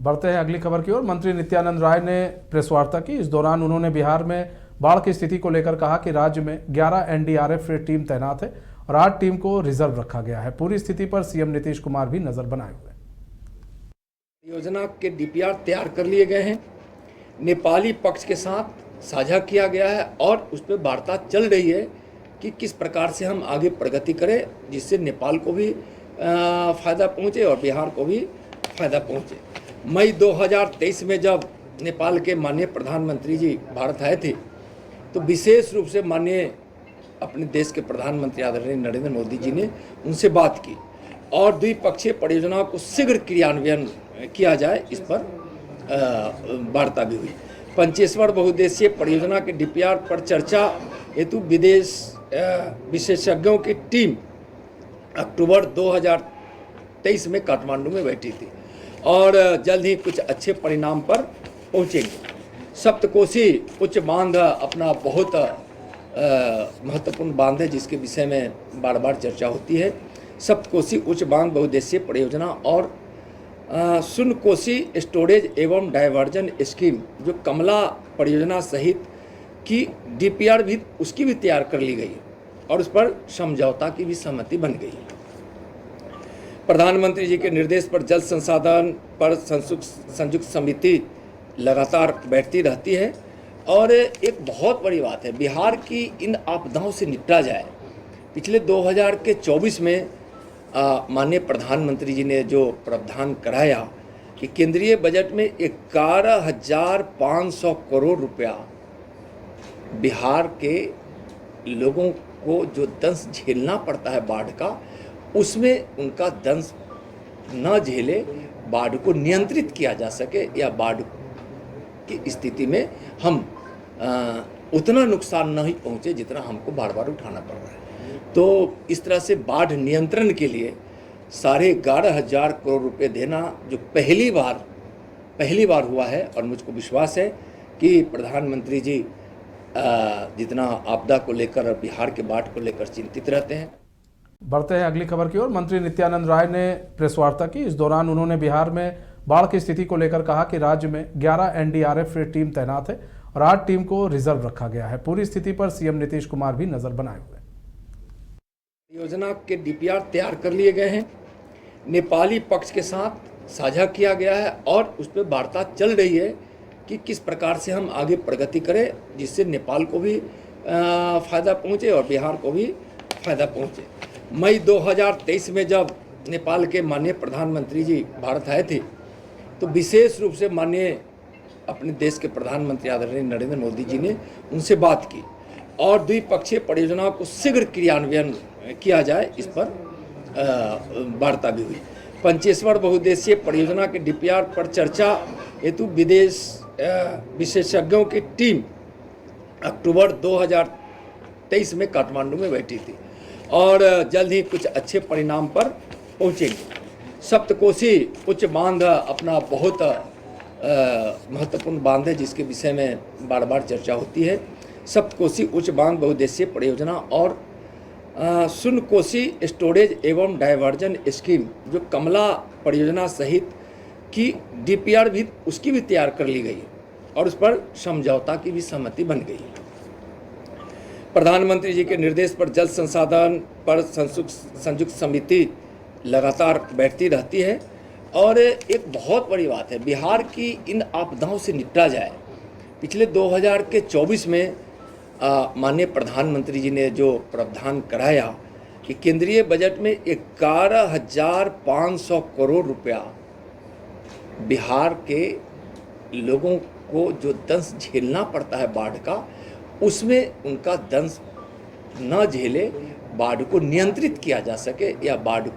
बढ़ते हैं अगली खबर की ओर। मंत्री नित्यानंद राय ने प्रेस वार्ता की। इस दौरान उन्होंने बिहार में बाढ़ की स्थिति को लेकर कहा कि राज्य में 11 एनडीआरएफ टीम तैनात है और 8 टीम को रिजर्व रखा गया है। पूरी स्थिति पर सीएम नीतीश कुमार भी नजर बनाए हुए हैं। योजना के डीपीआर तैयार कर लिए गए हैं, नेपाली पक्ष के साथ साझा किया गया है और उस पर वार्ता चल रही है कि किस प्रकार से हम आगे प्रगति करें जिससे नेपाल को भी फ़ायदा पहुँचे और बिहार को भी फ़ायदा पहुँचे। मई 2023 में जब नेपाल के माननीय प्रधानमंत्री जी भारत आए थे तो विशेष रूप से माननीय अपने देश के प्रधानमंत्री आदरणीय नरेंद्र मोदी जी ने उनसे बात की और द्विपक्षीय परियोजनाओं को शीघ्र क्रियान्वयन किया जाए, इस पर वार्ता भी हुई। 25वां बहुउद्देशीय परियोजना के डीपीआर पर चर्चा हेतु विदेश विशेषज्ञों की टीम अक्टूबर 2023 में काठमांडू में बैठी थी और जल्द ही कुछ अच्छे परिणाम पर पहुंचेंगे। सप्तकोशी उच्च बांध अपना बहुत महत्वपूर्ण बांध है जिसके विषय में बार बार चर्चा होती है। सप्तकोशी उच्च बांध बहुउद्देशीय परियोजना और सुनकोशी स्टोरेज एवं डायवर्जन स्कीम जो कमला परियोजना सहित की डीपीआर भी उसकी भी तैयार कर ली गई और उस पर समझौता की भी सहमति बन गई। प्रधानमंत्री जी के निर्देश पर जल संसाधन पर संयुक्त समिति लगातार बैठती रहती है और एक बहुत बड़ी बात है बिहार की इन आपदाओं से निपटा जाए। पिछले 2024 में माननीय प्रधानमंत्री जी ने जो प्रावधान कराया कि केंद्रीय बजट में 11,500 करोड़ रुपया बिहार के लोगों को जो दंश झेलना पड़ता है बाढ़ का, उसमें उनका दंश न झेले, बाढ़ को नियंत्रित किया जा सके या बाढ़ की स्थिति में हम उतना नुकसान नहीं पहुंचे जितना हमको बार बार उठाना पड़ रहा है। तो इस तरह से बाढ़ नियंत्रण के लिए 11,500 करोड़ रुपए देना जो पहली बार हुआ है और मुझको विश्वास है कि प्रधानमंत्री जी जितना आपदा को लेकर और बिहार के बाढ़ को लेकर चिंतित रहते हैं। बढ़ते हैं अगली खबर की ओर। मंत्री नित्यानंद राय ने प्रेस वार्ता की। इस दौरान उन्होंने बिहार में बाढ़ की स्थिति को लेकर कहा कि राज्य में 11 एनडीआरएफ टीम तैनात है और 8 टीम को रिजर्व रखा गया है। पूरी स्थिति पर सीएम नीतीश कुमार भी नजर बनाए हुए हैं। योजना के डीपीआर तैयार कर लिए गए हैं, नेपाली पक्ष के साथ साझा किया गया है और उस पर वार्ता चल रही है कि किस प्रकार से हम आगे प्रगति करें जिससे नेपाल को भी फ़ायदा पहुँचे और बिहार को भी फ़ायदा पहुँचे। मई 2023 में जब नेपाल के माननीय प्रधानमंत्री जी भारत आए थे तो विशेष रूप से माननीय अपने देश के प्रधानमंत्री आदरणीय नरेंद्र मोदी जी ने उनसे बात की और द्विपक्षीय परियोजनाओं को शीघ्र क्रियान्वयन किया जाए, इस पर वार्ता भी हुई। 25वां बहुउद्देशीय परियोजना के डीपीआर पर चर्चा हेतु विदेश विशेषज्ञों की टीम अक्टूबर 2023 में काठमांडू में बैठी थी और जल्द ही कुछ अच्छे परिणाम पर पहुंचेंगे। सप्तकोशी उच्च बांध अपना बहुत महत्वपूर्ण बांध है जिसके विषय में बार बार चर्चा होती है। सप्तकोशी उच्च बांध बहुउद्देशीय परियोजना और सुनकोशी स्टोरेज एवं डायवर्जन स्कीम जो कमला परियोजना सहित की डीपीआर भी उसकी भी तैयार कर ली गई और उस पर समझौता की भी सहमति बन गई। प्रधानमंत्री जी के निर्देश पर जल संसाधन पर संयुक्त समिति लगातार बैठती रहती है और एक बहुत बड़ी बात है बिहार की इन आपदाओं से निपटा जाए। पिछले 2024 में माननीय प्रधानमंत्री जी ने जो प्रावधान कराया कि केंद्रीय बजट में 11,500 करोड़ रुपया बिहार के लोगों को जो दंश झेलना पड़ता है बाढ़ का, उसमें उनका दंश न झेले, बाढ़ को नियंत्रित किया जा सके या बाढ़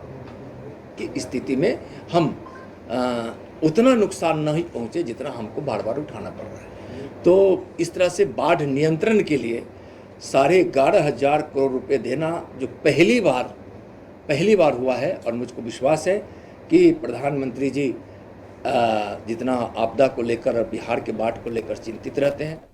की स्थिति में हम उतना नुकसान नहीं पहुंचे जितना हमको बार बार उठाना पड़ रहा है। तो इस तरह से बाढ़ नियंत्रण के लिए 11,500 करोड़ रुपए देना जो पहली बार हुआ है और मुझको विश्वास है कि प्रधानमंत्री जी जितना आपदा को लेकर और बिहार के बाढ़ को लेकर चिंतित रहते हैं।